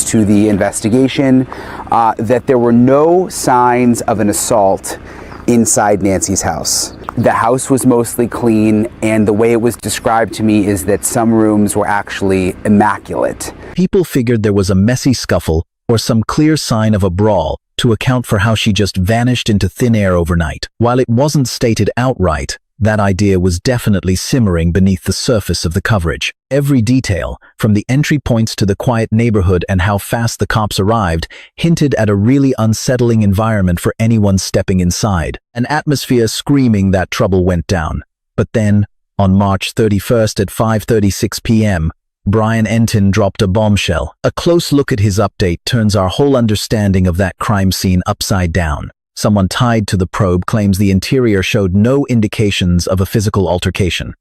to the investigation that there were no signs of an assault inside Nancy's house. The house was mostly clean, and the way it was described to me is that some rooms were actually immaculate. People figured there was a messy scuffle or some clear sign of a brawl to account for how she just vanished into thin air overnight. While it wasn't stated outright, that idea was definitely simmering beneath the surface of the coverage. Every detail, from the entry points to the quiet neighborhood and how fast the cops arrived, hinted at a really unsettling environment for anyone stepping inside. An atmosphere screaming that trouble went down. But then, on March 31st at 5:36 p.m., Brian Entin dropped a bombshell. A close look at his update turns our whole understanding of that crime scene upside down. Someone tied to the probe claims the interior showed no indications of a physical altercation.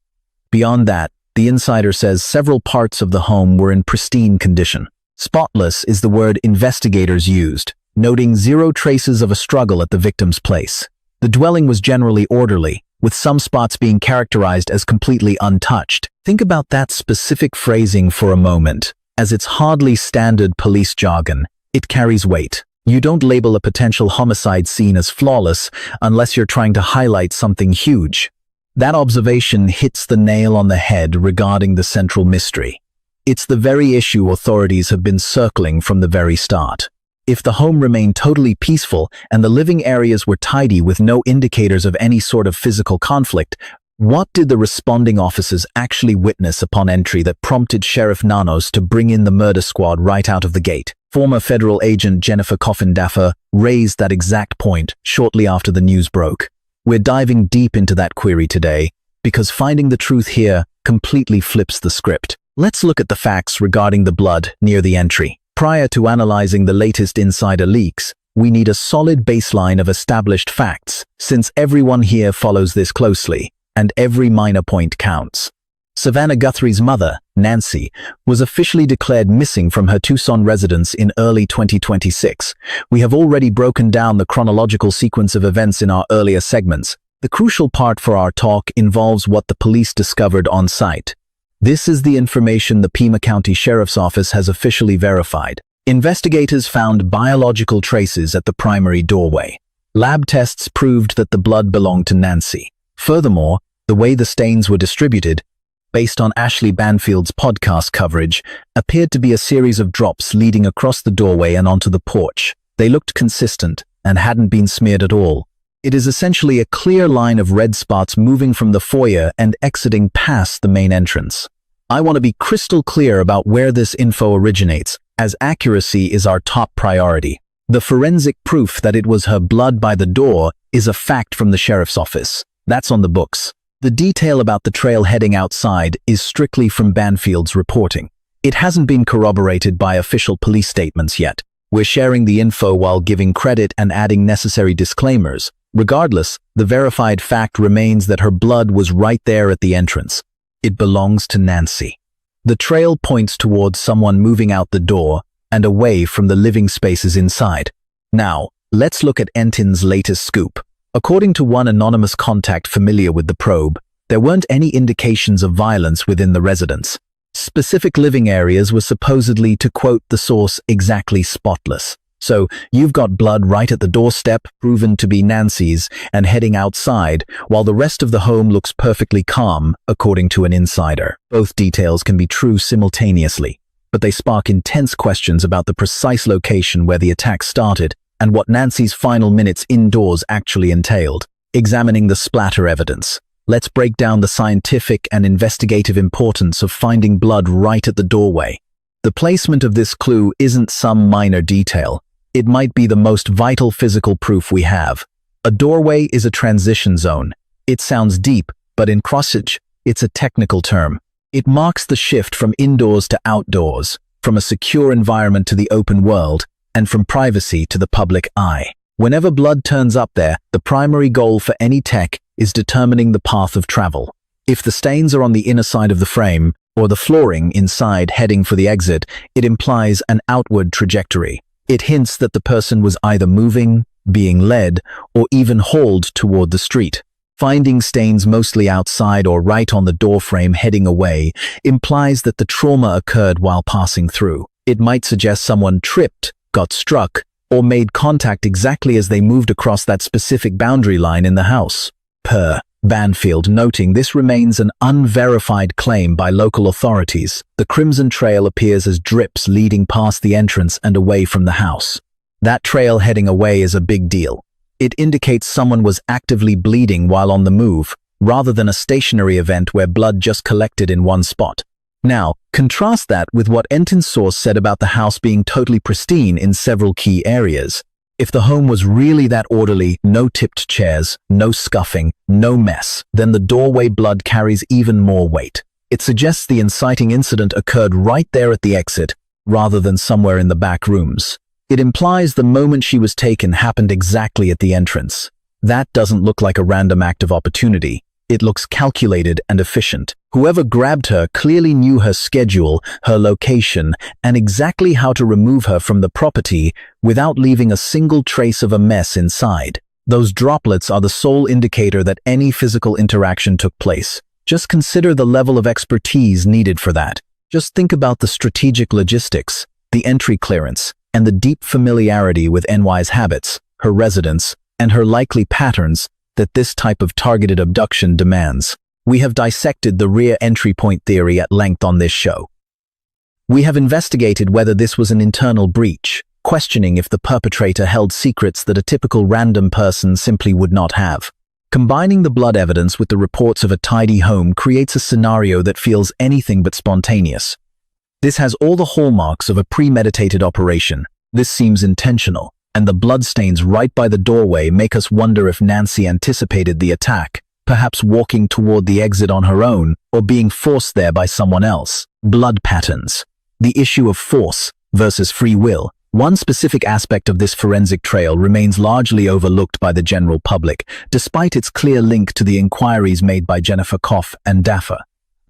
Beyond that, the insider says several parts of the home were in pristine condition. Spotless is the word investigators used, noting zero traces of a struggle at the victim's place. The dwelling was generally orderly, with some spots being characterized as completely untouched. Think about that specific phrasing for a moment. As it's hardly standard police jargon, it carries weight. You don't label a potential homicide scene as flawless unless you're trying to highlight something huge. That observation hits the nail on the head regarding the central mystery. It's the very issue authorities have been circling from the very start. If the home remained totally peaceful and the living areas were tidy with no indicators of any sort of physical conflict, what did the responding officers actually witness upon entry that prompted Sheriff Nanos to bring in the murder squad right out of the gate? Former federal agent Jennifer Kidnapper raised that exact point shortly after the news broke. We're diving deep into that query today because finding the truth here completely flips the script. Let's look at the facts regarding the blood near the entry. Prior to analyzing the latest insider leaks, we need a solid baseline of established facts, since everyone here follows this closely, and every minor point counts. Savannah Guthrie's mother, Nancy, was officially declared missing from her Tucson residence in early 2026. We have already broken down the chronological sequence of events in our earlier segments. The crucial part for our talk involves what the police discovered on site. This is the information the Pima County Sheriff's Office has officially verified. Investigators found biological traces at the primary doorway. Lab tests proved that the blood belonged to Nancy. Furthermore, the way the stains were distributed, based on Ashley Banfield's podcast coverage, appeared to be a series of drops leading across the doorway and onto the porch. They looked consistent and hadn't been smeared at all. It is essentially a clear line of red spots moving from the foyer and exiting past the main entrance. I want to be crystal clear about where this info originates, as accuracy is our top priority. The forensic proof that it was her blood by the door is a fact from the sheriff's office. That's on the books. The detail about the trail heading outside is strictly from Banfield's reporting. It hasn't been corroborated by official police statements yet. We're sharing the info while giving credit and adding necessary disclaimers. Regardless, the verified fact remains that her blood was right there at the entrance. It belongs to Nancy. The trail points towards someone moving out the door and away from the living spaces inside. Now, let's look at Entin's latest scoop. According to one anonymous contact familiar with the probe, there weren't any indications of violence within the residence. Specific living areas were supposedly, to quote the source, exactly spotless. So, you've got blood right at the doorstep, proven to be Nancy's, and heading outside, while the rest of the home looks perfectly calm, according to an insider. Both details can be true simultaneously, but they spark intense questions about the precise location where the attack started and what Nancy's final minutes indoors actually entailed. Examining the splatter evidence, let's break down the scientific and investigative importance of finding blood right at the doorway. The placement of this clue isn't some minor detail. It might be the most vital physical proof we have. A doorway is a transition zone. It sounds deep, but in crossage, it's a technical term. It marks the shift from indoors to outdoors, from a secure environment to the open world, and from privacy to the public eye. Whenever blood turns up there, the primary goal for any tech is determining the path of travel. If the stains are on the inner side of the frame, or the flooring inside heading for the exit, it implies an outward trajectory. It hints that the person was either moving, being led, or even hauled toward the street. Finding stains mostly outside or right on the doorframe heading away implies that the trauma occurred while passing through. It might suggest someone tripped, got struck, or made contact exactly as they moved across that specific boundary line in the house. Per Banfield, noting this remains an unverified claim by local authorities. The crimson trail appears as drips leading past the entrance and away from the house. That trail heading away is a big deal. It indicates someone was actively bleeding while on the move, rather than a stationary event where blood just collected in one spot. Now, contrast that with what Enton's source said about the house being totally pristine in several key areas. If the home was really that orderly, no tipped chairs, no scuffing, no mess, then the doorway blood carries even more weight. It suggests the inciting incident occurred right there at the exit, rather than somewhere in the back rooms. It implies the moment she was taken happened exactly at the entrance. That doesn't look like a random act of opportunity. It looks calculated and efficient. Whoever grabbed her clearly knew her schedule, her location, and exactly how to remove her from the property without leaving a single trace of a mess inside. Those droplets are the sole indicator that any physical interaction took place. Just consider the level of expertise needed for that. Just think about the strategic logistics, the entry clearance, and the deep familiarity with NY's habits, her residence, and her likely patterns that this type of targeted abduction demands. We have dissected the rear entry point theory at length on this show. We have investigated whether this was an internal breach, questioning if the perpetrator held secrets that a typical random person simply would not have. Combining the blood evidence with the reports of a tidy home creates a scenario that feels anything but spontaneous. This has all the hallmarks of a premeditated operation. This seems intentional, and the bloodstains right by the doorway make us wonder if Nancy anticipated the attack, perhaps walking toward the exit on her own or being forced there by someone else. Blood patterns. The issue of force versus free will. One specific aspect of this forensic trail remains largely overlooked by the general public, despite its clear link to the inquiries made by Jennifer Koff and Daffer.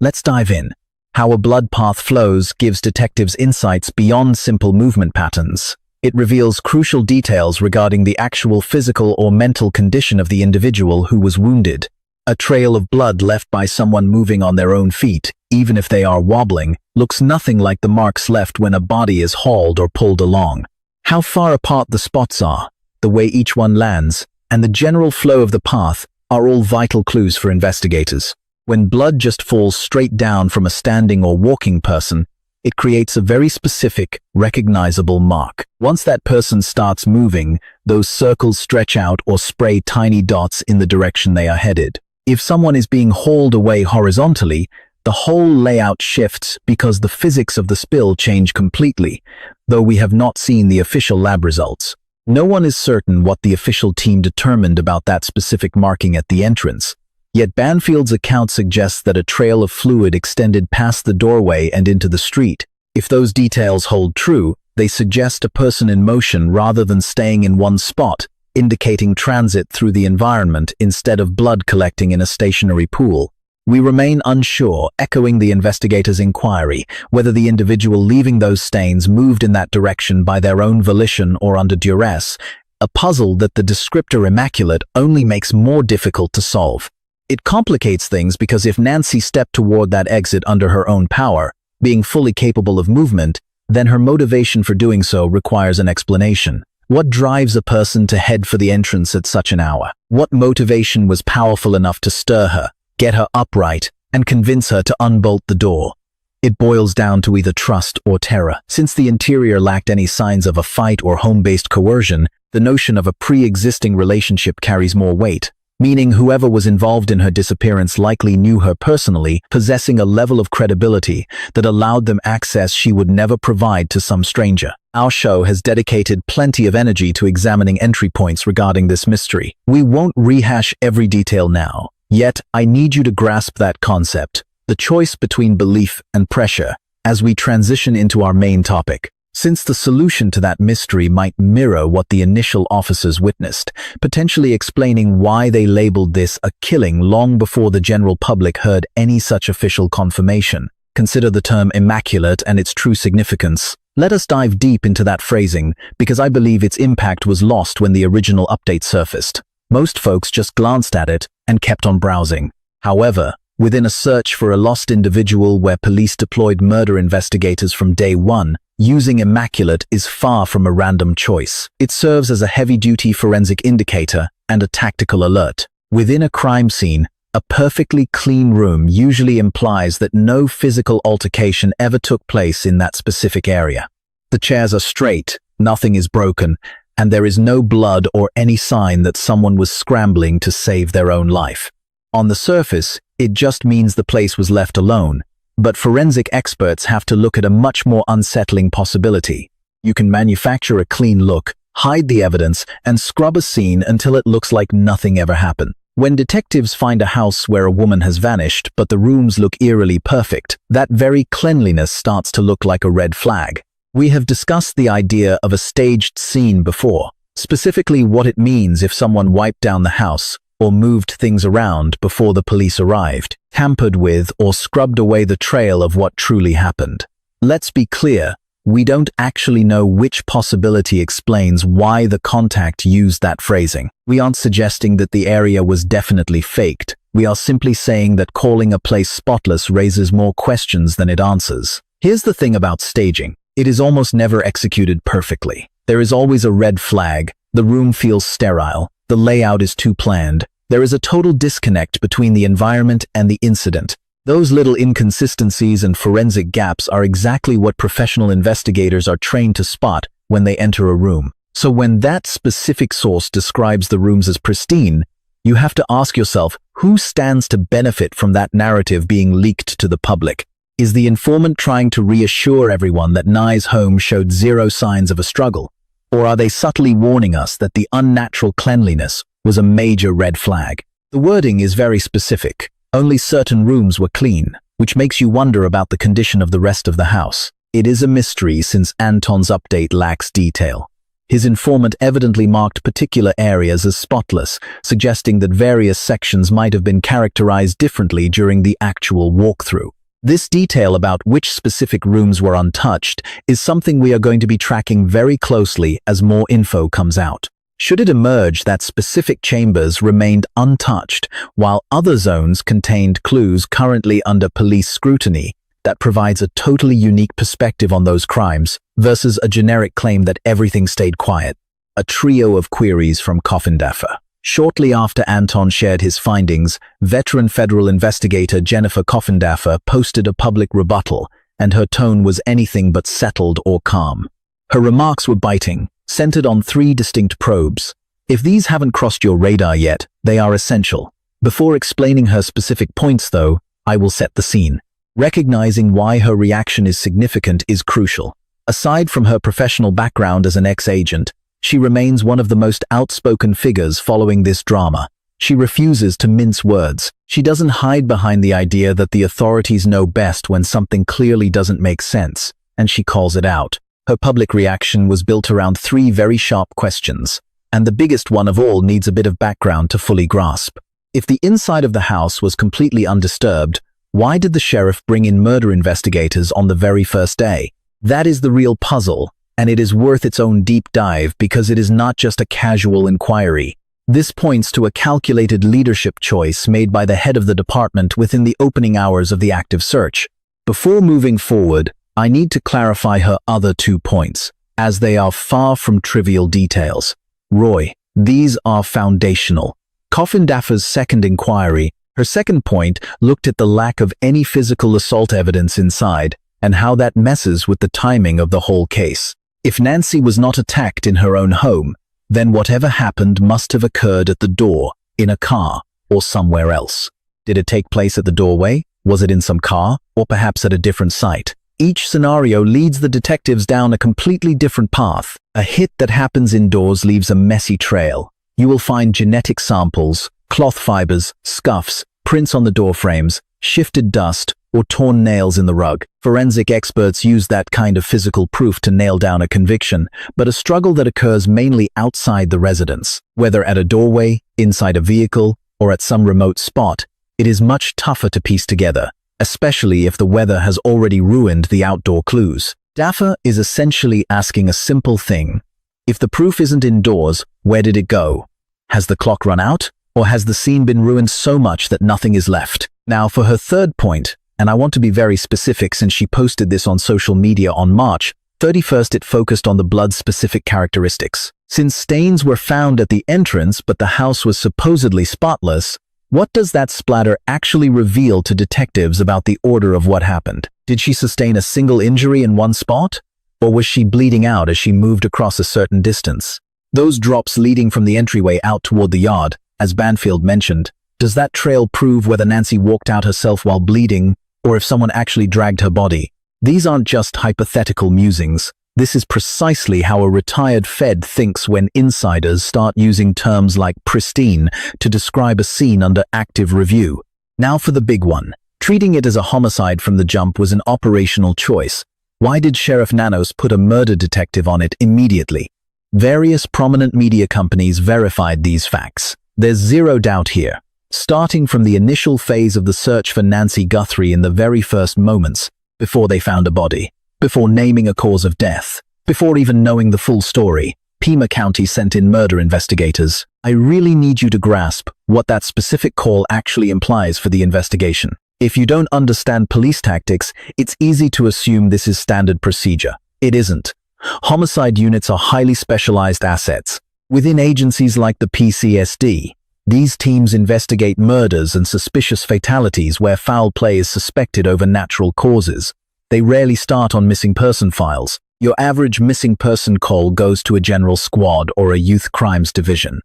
Let's dive in. How a blood path flows gives detectives insights beyond simple movement patterns. It reveals crucial details regarding the actual physical or mental condition of the individual who was wounded. A trail of blood left by someone moving on their own feet, even if they are wobbling, looks nothing like the marks left when a body is hauled or pulled along. How far apart the spots are, the way each one lands, and the general flow of the path are all vital clues for investigators. When blood just falls straight down from a standing or walking person, it creates a very specific, recognizable mark. Once that person starts moving, those circles stretch out or spray tiny dots in the direction they are headed. If someone is being hauled away horizontally, the whole layout shifts because the physics of the spill change completely, though we have not seen the official lab results. No one is certain what the official team determined about that specific marking at the entrance. Yet Banfield's account suggests that a trail of fluid extended past the doorway and into the street. If those details hold true, they suggest a person in motion rather than staying in one spot, indicating transit through the environment instead of blood collecting in a stationary pool. We remain unsure, echoing the investigators' inquiry, whether the individual leaving those stains moved in that direction by their own volition or under duress, a puzzle that the descriptor immaculate only makes more difficult to solve. It complicates things because if Nancy stepped toward that exit under her own power, being fully capable of movement, then her motivation for doing so requires an explanation. What drives a person to head for the entrance at such an hour? What motivation was powerful enough to stir her, get her upright, and convince her to unbolt the door? It boils down to either trust or terror. Since the interior lacked any signs of a fight or home-based coercion, the notion of a pre-existing relationship carries more weight, meaning whoever was involved in her disappearance likely knew her personally, possessing a level of credibility that allowed them access she would never provide to some stranger. Our show has dedicated plenty of energy to examining entry points regarding this mystery. We won't rehash every detail now, yet I need you to grasp that concept, the choice between belief and pressure, as we transition into our main topic. Since the solution to that mystery might mirror what the initial officers witnessed, potentially explaining why they labeled this a killing long before the general public heard any such official confirmation. Consider the term immaculate and its true significance. Let us dive deep into that phrasing, because I believe its impact was lost when the original update surfaced. Most folks just glanced at it and kept on browsing. However, within a search for a lost individual where police deployed murder investigators from day one, using immaculate is far from a random choice. It serves as a heavy-duty forensic indicator and a tactical alert. Within a crime scene, a perfectly clean room usually implies that no physical altercation ever took place in that specific area. The chairs are straight, nothing is broken, and there is no blood or any sign that someone was scrambling to save their own life. On the surface, it just means the place was left alone, but forensic experts have to look at a much more unsettling possibility. You can manufacture a clean look, hide the evidence, and scrub a scene until it looks like nothing ever happened. When detectives find a house where a woman has vanished, but the rooms look eerily perfect, that very cleanliness starts to look like a red flag. We have discussed the idea of a staged scene before, specifically what it means if someone wiped down the house or moved things around before the police arrived, tampered with or scrubbed away the trail of what truly happened. Let's be clear, we don't actually know which possibility explains why the contact used that phrasing. We aren't suggesting that the area was definitely faked. We are simply saying that calling a place spotless raises more questions than it answers. Here's the thing about staging. It is almost never executed perfectly. There is always a red flag, the room feels sterile, the layout is too planned, there is a total disconnect between the environment and the incident. Those little inconsistencies and forensic gaps are exactly what professional investigators are trained to spot when they enter a room. So when that specific source describes the rooms as pristine, you have to ask yourself, who stands to benefit from that narrative being leaked to the public? Is the informant trying to reassure everyone that Nye's home showed zero signs of a struggle? Or are they subtly warning us that the unnatural cleanliness was a major red flag? The wording is very specific. Only certain rooms were clean, which makes you wonder about the condition of the rest of the house. It is a mystery since Anton's update lacks detail. His informant evidently marked particular areas as spotless, suggesting that various sections might have been characterized differently during the actual walkthrough. This detail about which specific rooms were untouched is something we are going to be tracking very closely as more info comes out. Should it emerge that specific chambers remained untouched, while other zones contained clues currently under police scrutiny, that provides a totally unique perspective on those crimes versus a generic claim that everything stayed quiet. A trio of queries from Kidnapper. Shortly after Anton shared his findings, veteran federal investigator Jennifer Kidnapper posted a public rebuttal, and her tone was anything but settled or calm. Her remarks were biting, centered on 3 distinct probes. If these haven't crossed your radar yet, they are essential. Before explaining her specific points, though, I will set the scene. Recognizing why her reaction is significant is crucial. Aside from her professional background as an ex-agent, she remains one of the most outspoken figures following this drama. She refuses to mince words. She doesn't hide behind the idea that the authorities know best when something clearly doesn't make sense, and she calls it out. Her public reaction was built around 3 very sharp questions, and the biggest one of all needs a bit of background to fully grasp. If the inside of the house was completely undisturbed, why did the sheriff bring in murder investigators on the very first day? That is the real puzzle, and it is worth its own deep dive because it is not just a casual inquiry. This points to a calculated leadership choice made by the head of the department within the opening hours of the active search. Before moving forward, I need to clarify her other 2 points, as they are far from trivial details. Roy, these are foundational. Kidnapper's second inquiry, her second point, looked at the lack of any physical assault evidence inside and how that messes with the timing of the whole case. If Nancy was not attacked in her own home, then whatever happened must have occurred at the door, in a car, or somewhere else. Did it take place at the doorway? Was it in some car? Or perhaps at a different site? Each scenario leads the detectives down a completely different path. A hit that happens indoors leaves a messy trail. You will find genetic samples, cloth fibers, scuffs, prints on the door frames, shifted dust, or torn nails in the rug. Forensic experts use that kind of physical proof to nail down a conviction, but a struggle that occurs mainly outside the residence, whether at a doorway, inside a vehicle, or at some remote spot, it is much tougher to piece together, especially if the weather has already ruined the outdoor clues. Daffer is essentially asking a simple thing. If the proof isn't indoors, where did it go? Has the clock run out? Or has the scene been ruined so much that nothing is left? Now for her third point, and I want to be very specific since she posted this on social media on March 31st, it focused on the blood-specific characteristics. Since stains were found at the entrance but the house was supposedly spotless, what does that splatter actually reveal to detectives about the order of what happened? Did she sustain a single injury in one spot? Or was she bleeding out as she moved across a certain distance? Those drops leading from the entryway out toward the yard, as Banfield mentioned, does that trail prove whether Nancy walked out herself while bleeding, or if someone actually dragged her body? These aren't just hypothetical musings. This is precisely how a retired Fed thinks when insiders start using terms like pristine to describe a scene under active review. Now for the big one. Treating it as a homicide from the jump was an operational choice. Why did Sheriff Nanos put a murder detective on it immediately? Various prominent media companies verified these facts. There's zero doubt here. Starting from the initial phase of the search for Nancy Guthrie in the very first moments, before they found a body, before naming a cause of death, before even knowing the full story, Pima County sent in murder investigators. I really need you to grasp what that specific call actually implies for the investigation. If you don't understand police tactics, it's easy to assume this is standard procedure. It isn't. Homicide units are highly specialized assets. Within agencies like the PCSD, these teams investigate murders and suspicious fatalities where foul play is suspected over natural causes. They rarely start on missing person files. Your average missing person call goes to a general squad or a youth crimes division.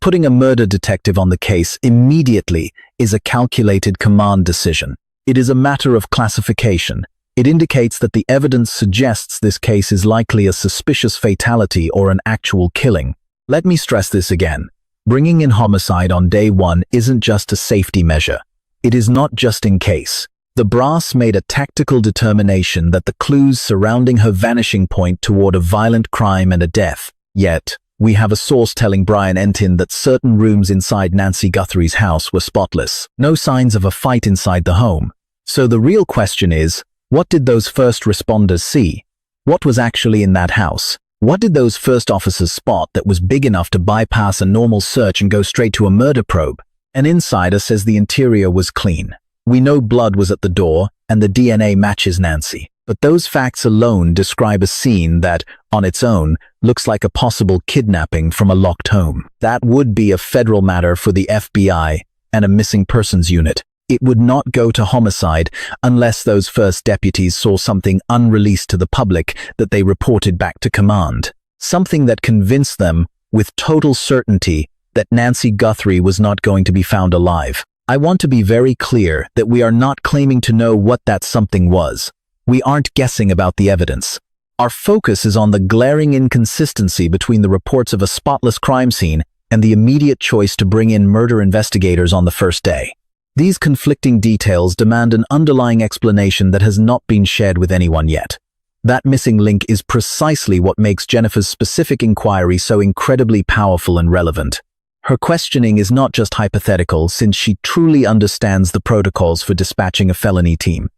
Putting a murder detective on the case immediately is a calculated command decision. It is a matter of classification. It indicates that the evidence suggests this case is likely a suspicious fatality or an actual killing. Let me stress this again. Bringing in homicide on day one isn't just a safety measure. It is not just in case. The brass made a tactical determination that the clues surrounding her vanishing point toward a violent crime and a death. Yet, we have a source telling Brian Entin that certain rooms inside Nancy Guthrie's house were spotless. No signs of a fight inside the home. So the real question is, what did those first responders see? What was actually in that house? What did those first officers spot that was big enough to bypass a normal search and go straight to a murder probe? An insider says the interior was clean. We know blood was at the door and the DNA matches Nancy. But those facts alone describe a scene that, on its own, looks like a possible kidnapping from a locked home. That would be a federal matter for the FBI and a missing persons unit. It would not go to homicide unless those first deputies saw something unreleased to the public that they reported back to command. Something that convinced them, with total certainty, that Nancy Guthrie was not going to be found alive. I want to be very clear that we are not claiming to know what that something was. We aren't guessing about the evidence. Our focus is on the glaring inconsistency between the reports of a spotless crime scene and the immediate choice to bring in murder investigators on the first day. These conflicting details demand an underlying explanation that has not been shared with anyone yet. That missing link is precisely what makes Jennifer's specific inquiry so incredibly powerful and relevant. Her questioning is not just hypothetical, since she truly understands the protocols for dispatching a felony team.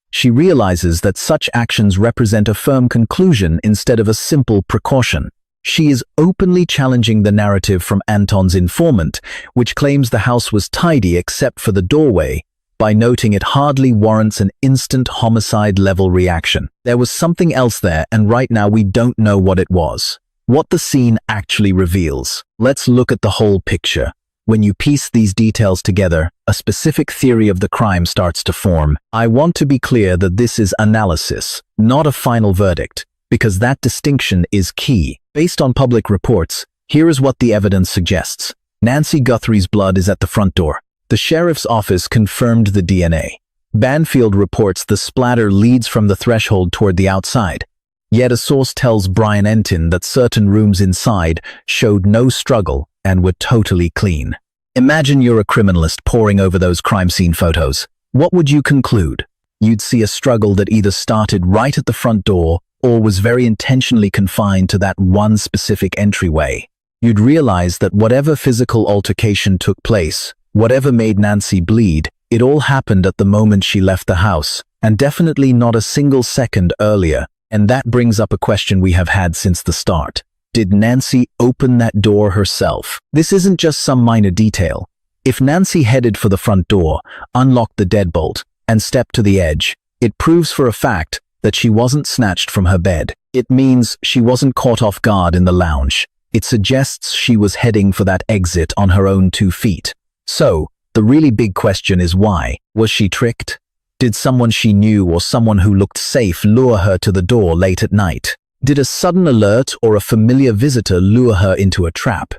She realizes that such actions represent a firm conclusion instead of a simple precaution. She is openly challenging the narrative from Anton's informant, which claims the house was tidy except for the doorway, by noting it hardly warrants an instant homicide-level reaction. There was something else there, and right now we don't know what it was. What the scene actually reveals. Let's look at the whole picture. When you piece these details together, a specific theory of the crime starts to form. I want to be clear that this is analysis, not a final verdict, because that distinction is key. Based on public reports, here is what the evidence suggests. Nancy Guthrie's blood is at the front door. The sheriff's office confirmed the DNA. Banfield reports the splatter leads from the threshold toward the outside. Yet a source tells Brian Entin that certain rooms inside showed no struggle and were totally clean. Imagine you're a criminalist poring over those crime scene photos. What would you conclude? You'd see a struggle that either started right at the front door or was very intentionally confined to that one specific entryway. You'd realize that whatever physical altercation took place, whatever made Nancy bleed, it all happened at the moment she left the house, and definitely not a single second earlier. And that brings up a question we have had since the start. Did Nancy open that door herself? This isn't just some minor detail. If Nancy headed for the front door, unlocked the deadbolt, and stepped to the edge, it proves for a fact that she wasn't snatched from her bed. It means she wasn't caught off guard in the lounge. It suggests she was heading for that exit on her own 2 feet. So, the really big question is why? Was she tricked? Did someone she knew or someone who looked safe lure her to the door late at night? Did a sudden alert or a familiar visitor lure her into a trap?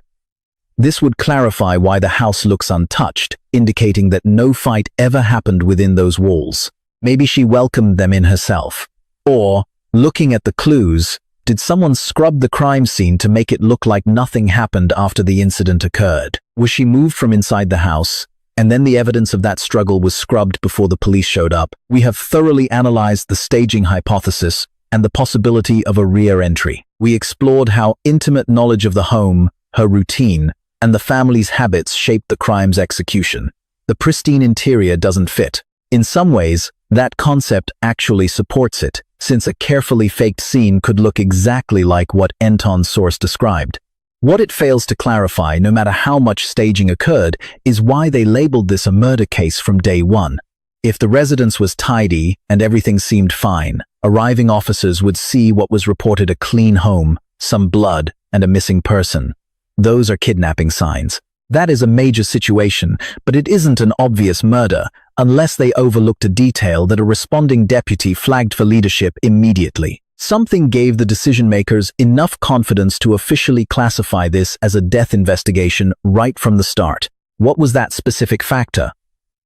This would clarify why the house looks untouched, indicating that no fight ever happened within those walls. Maybe she welcomed them in herself. Or, looking at the clues, did someone scrub the crime scene to make it look like nothing happened after the incident occurred? Was she moved from inside the house, and then the evidence of that struggle was scrubbed before the police showed up? We have thoroughly analyzed the staging hypothesis and the possibility of a rear entry. We explored how intimate knowledge of the home, her routine, and the family's habits shaped the crime's execution. The pristine interior doesn't fit. In some ways, that concept actually supports it, since a carefully faked scene could look exactly like what Anton's source described. What it fails to clarify, no matter how much staging occurred, is why they labeled this a murder case from day one. If the residence was tidy and everything seemed fine, arriving officers would see what was reported a clean home, some blood, and a missing person. Those are kidnapping signs. That is a major situation, but it isn't an obvious murder, unless they overlooked a detail that a responding deputy flagged for leadership immediately. Something gave the decision-makers enough confidence to officially classify this as a death investigation right from the start. What was that specific factor?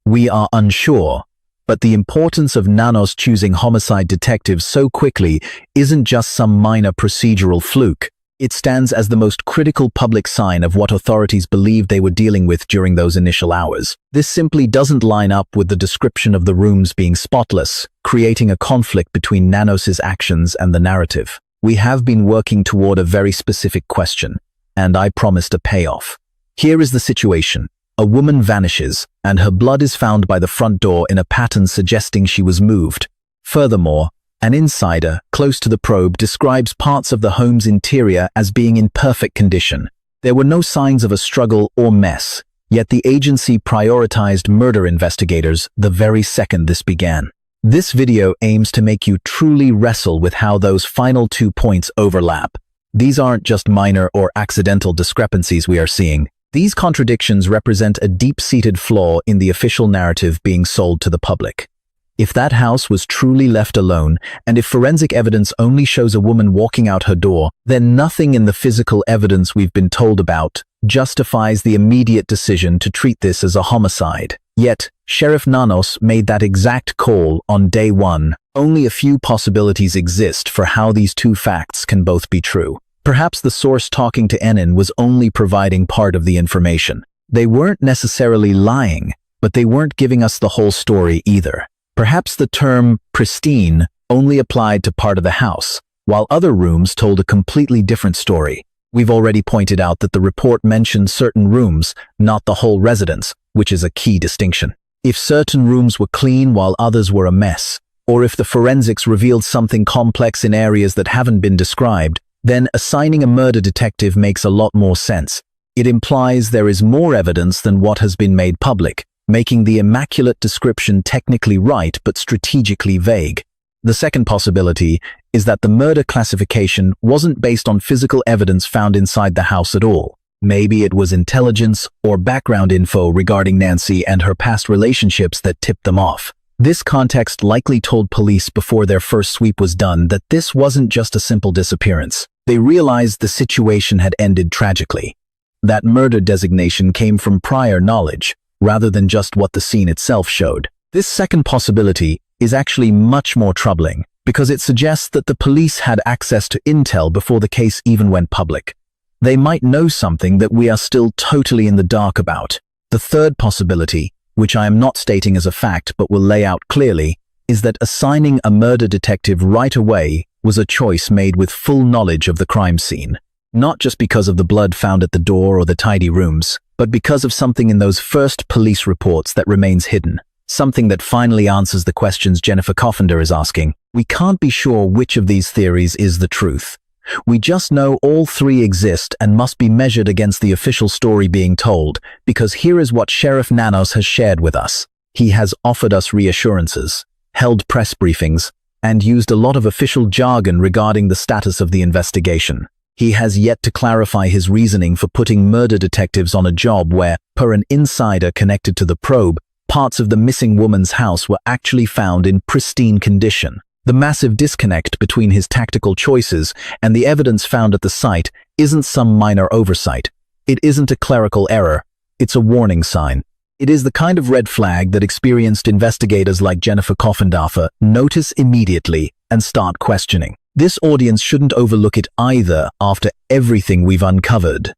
We are unsure, but the importance of Nanos choosing homicide detectives so quickly isn't just some minor procedural fluke. It stands as the most critical public sign of what authorities believed they were dealing with during those initial hours. This simply doesn't line up with the description of the rooms being spotless, creating a conflict between Nanos's actions and the narrative. We have been working toward a very specific question, and I promised a payoff. Here is the situation. A woman vanishes, and her blood is found by the front door in a pattern suggesting she was moved. Furthermore, an insider, close to the probe, describes parts of the home's interior as being in perfect condition. There were no signs of a struggle or mess, yet the agency prioritized murder investigators the very second this began. This video aims to make you truly wrestle with how those final 2 points overlap. These aren't just minor or accidental discrepancies we are seeing. These contradictions represent a deep-seated flaw in the official narrative being sold to the public. If that house was truly left alone, and if forensic evidence only shows a woman walking out her door, then nothing in the physical evidence we've been told about justifies the immediate decision to treat this as a homicide. Yet, Sheriff Nanos made that exact call on day one. Only a few possibilities exist for how these 2 facts can both be true. Perhaps the source talking to Enin was only providing part of the information. They weren't necessarily lying, but they weren't giving us the whole story either. Perhaps the term pristine only applied to part of the house, while other rooms told a completely different story. We've already pointed out that the report mentioned certain rooms, not the whole residence, which is a key distinction. If certain rooms were clean while others were a mess, or if the forensics revealed something complex in areas that haven't been described, then assigning a murder detective makes a lot more sense. It implies there is more evidence than what has been made public, making the immaculate description technically right but strategically vague. The second possibility is that the murder classification wasn't based on physical evidence found inside the house at all. Maybe it was intelligence or background info regarding Nancy and her past relationships that tipped them off. This context likely told police before their first sweep was done that this wasn't just a simple disappearance. They realized the situation had ended tragically. That murder designation came from prior knowledge, rather than just what the scene itself showed. This second possibility is actually much more troubling, because it suggests that the police had access to intel before the case even went public. They might know something that we are still totally in the dark about. The third possibility, which I am not stating as a fact but will lay out clearly, is that assigning a murder detective right away was a choice made with full knowledge of the crime scene. Not just because of the blood found at the door or the tidy rooms, but because of something in those first police reports that remains hidden. Something that finally answers the questions Jennifer Coffender is asking. We can't be sure which of these theories is the truth. We just know all 3 exist and must be measured against the official story being told, because here is what Sheriff Nanos has shared with us. He has offered us reassurances, held press briefings, and used a lot of official jargon regarding the status of the investigation. He has yet to clarify his reasoning for putting murder detectives on a job where, per an insider connected to the probe, parts of the missing woman's house were actually found in pristine condition. The massive disconnect between his tactical choices and the evidence found at the site isn't some minor oversight. It isn't a clerical error. It's a warning sign. It is the kind of red flag that experienced investigators like Jennifer Kidnapper notice immediately and start questioning. This audience shouldn't overlook it either after everything we've uncovered.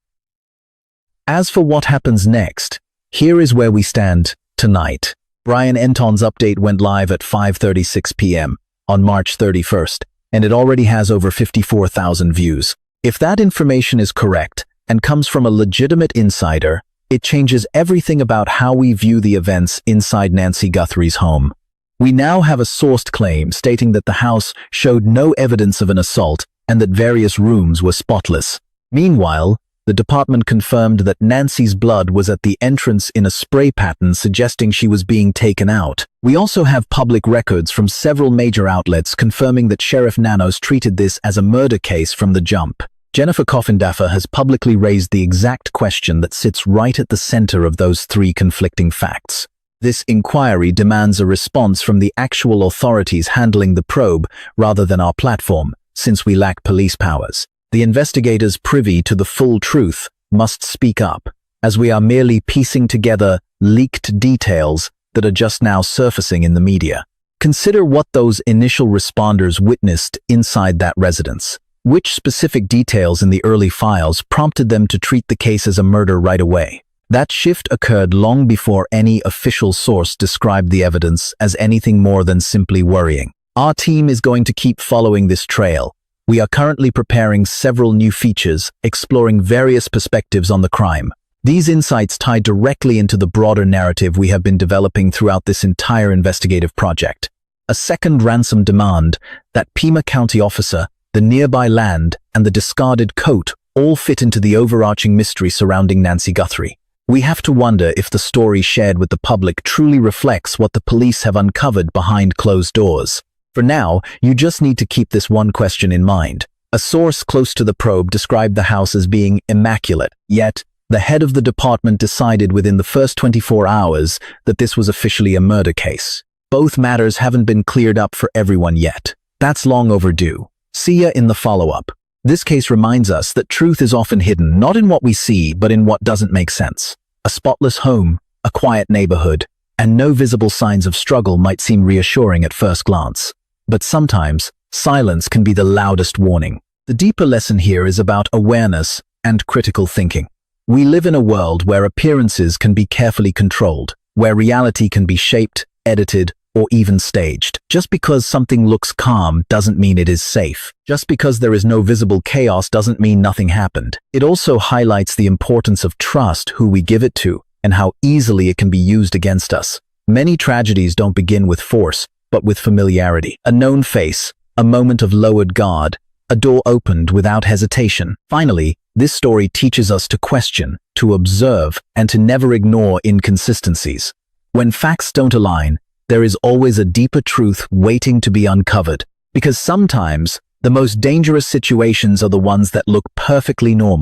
As for what happens next, here is where we stand tonight. Brian Enton's update went live at 5:36 p.m. on March 31st, and it already has over 54,000 views. If that information is correct and comes from a legitimate insider, it changes everything about how we view the events inside Nancy Guthrie's home. We now have a sourced claim stating that the house showed no evidence of an assault and that various rooms were spotless. Meanwhile, the department confirmed that Nancy's blood was at the entrance in a spray pattern suggesting she was being taken out. We also have public records from several major outlets confirming that Sheriff Nanos treated this as a murder case from the jump. Jennifer Kidnapper has publicly raised the exact question that sits right at the center of those three conflicting facts. This inquiry demands a response from the actual authorities handling the probe rather than our platform, since we lack police powers. The investigators privy to the full truth must speak up, as we are merely piecing together leaked details that are just now surfacing in the media. Consider what those initial responders witnessed inside that residence. Which specific details in the early files prompted them to treat the case as a murder right away? That shift occurred long before any official source described the evidence as anything more than simply worrying. Our team is going to keep following this trail. We are currently preparing several new features, exploring various perspectives on the crime. These insights tie directly into the broader narrative we have been developing throughout this entire investigative project. A second ransom demand, that Pima County officer, the nearby land, and the discarded coat all fit into the overarching mystery surrounding Nancy Guthrie. We have to wonder if the story shared with the public truly reflects what the police have uncovered behind closed doors. For now, you just need to keep this one question in mind. A source close to the probe described the house as being immaculate, yet the head of the department decided within the first 24 hours that this was officially a murder case. Both matters haven't been cleared up for everyone yet. That's long overdue. See ya in the follow-up. This case reminds us that truth is often hidden, not in what we see, but in what doesn't make sense. A spotless home, a quiet neighborhood, and no visible signs of struggle might seem reassuring at first glance. But sometimes, silence can be the loudest warning. The deeper lesson here is about awareness and critical thinking. We live in a world where appearances can be carefully controlled, where reality can be shaped, edited, or even staged. Just because something looks calm doesn't mean it is safe. Just because there is no visible chaos doesn't mean nothing happened. It also highlights the importance of trust, who we give it to, and how easily it can be used against us. Many tragedies don't begin with force, but with familiarity. A known face, a moment of lowered guard, a door opened without hesitation. Finally, this story teaches us to question, to observe, and to never ignore inconsistencies. When facts don't align, there is always a deeper truth waiting to be uncovered, because sometimes the most dangerous situations are the ones that look perfectly normal.